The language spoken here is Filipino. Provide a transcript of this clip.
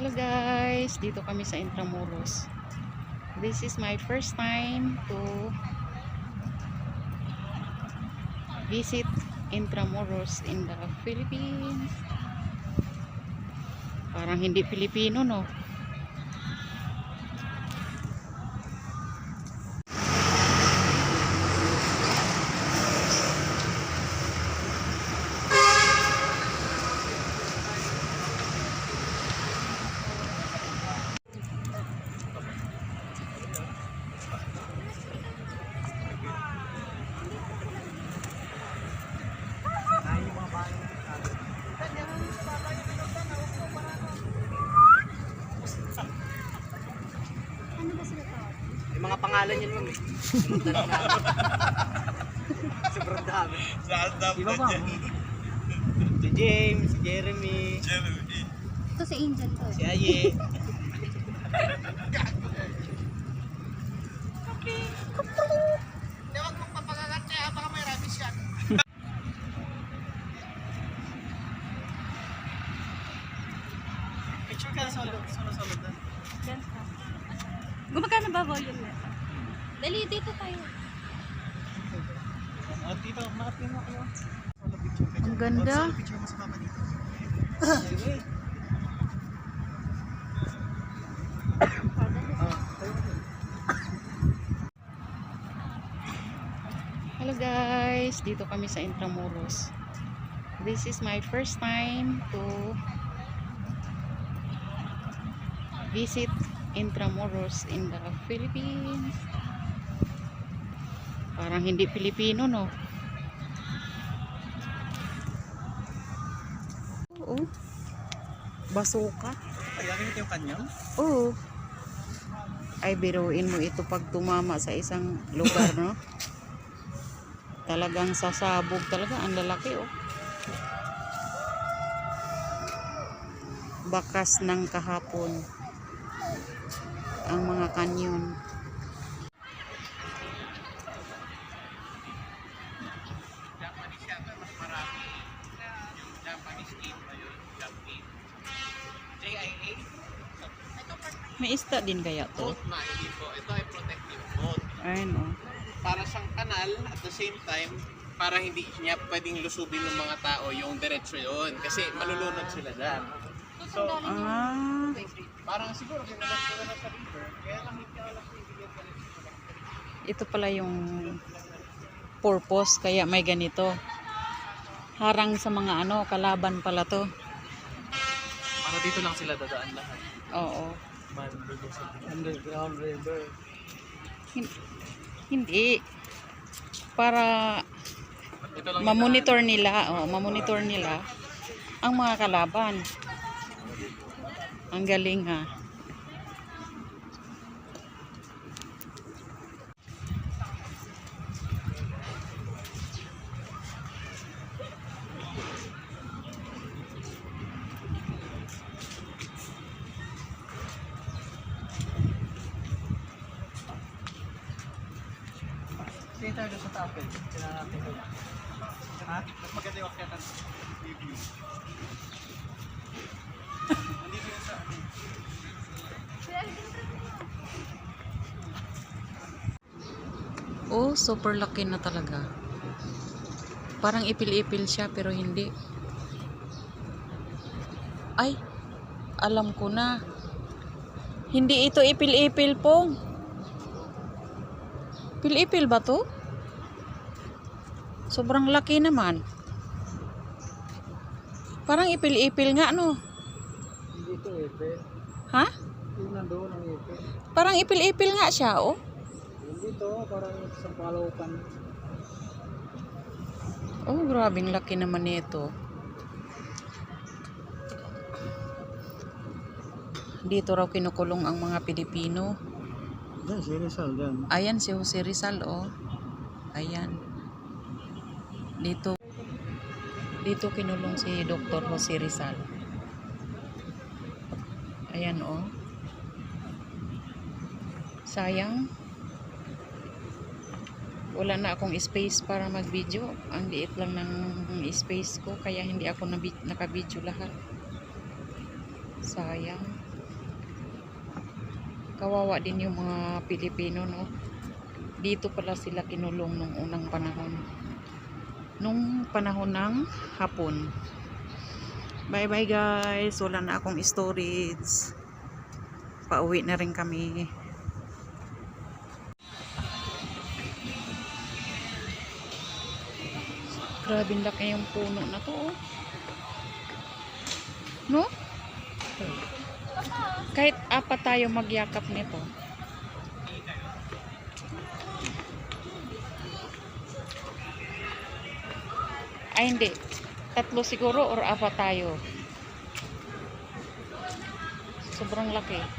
Hello guys, dito kami sa Intramuros. This is my first time to visit Intramuros in the Philippines. Parang hindi Pilipino, no? Yung mga pangalan yun, ma'am eh. Sobrang dami. Iba ba? Si James, si Jeremy. Ito si Angel to. Si Aye. Huwag mong papagagat niya, baka may rabies yan. Picture ka na solo doon. Diyan ka. Gumagana ba volume na? Dali, dito tayo. Dito, makatin mo kayo. Ang ganda. Picture mo sa mama dito. Hello guys, dito kami sa Intramuros. This is my first time to visit Intramuros in the Philippines. Parang hindi Pilipino, no? Oo. Basuka. Ay, gamit yung kanyang? Oo. Ay, biruin mo ito pag tumama sa isang lugar, no? Talagang sasabog talaga. Ang lalaki, oh. Bakas ng kahapon ang mga kanyon. JIA? May isda din kaya to? Boat na, hindi po. Ito ay protective boat. Ayun, oh. Para siyang kanal at the same time, para hindi niya pwedeng lusubin ng mga tao yung diretso yun. Kasi malulunod sila dyan. So, Ah, parang siguro kinalas ko na sa river. Kaya lang hindi alam kung hindi yung diretso. ito pala yung purpose kaya may ganito. Harang sa mga ano, kalaban pala to. Para dito lang sila dadaan lahat. Oo. Underground river. Hindi. Para Ito lang mamonitor nila, mamonitor nila ang mga kalaban. Ang galing, ha. Sige tayo sa tapel. Kailangan natin ko. Ha? Mas maganda yung akyatan. Review. Nandito yun sa ano. Oh, super laki na talaga. Parang ipil-ipil siya pero hindi. Ay, alam ko na. Hindi ito ipil-ipil, Pong. Ipil-ipil ba to? Sobrang laki naman. Parang ipil-ipil nga, no? Hindi ito ipil. Ha? Yung nandoon ang ipil. Parang ipil-ipil nga siya, oh. Hindi to, parang sa palaukan. Oh, grabing laki naman nito. Dito raw kinukulong ang mga Pilipino. Yan, si Rizal yan. Ayan si Jose Rizal, oh. Ayan. Dito kinulong si Dr. Jose Rizal. Ayan, oh. Sayang. Wala na akong space para mag-video. Ang liit lang ng space ko, kaya hindi ako naka-video lahat. Sayang. Kawawa din yung mga Pilipino, no? Dito pala sila kinulong nung unang panahon. Nung panahon ng Hapon. Bye bye guys. Wala na akong storage. Pauwi na rin kami. Grabe laki yung puno na to, oh. No? Kahit apat tayo magyakap nito. Ay hindi. Tatlo siguro or apat tayo. Sobrang laki.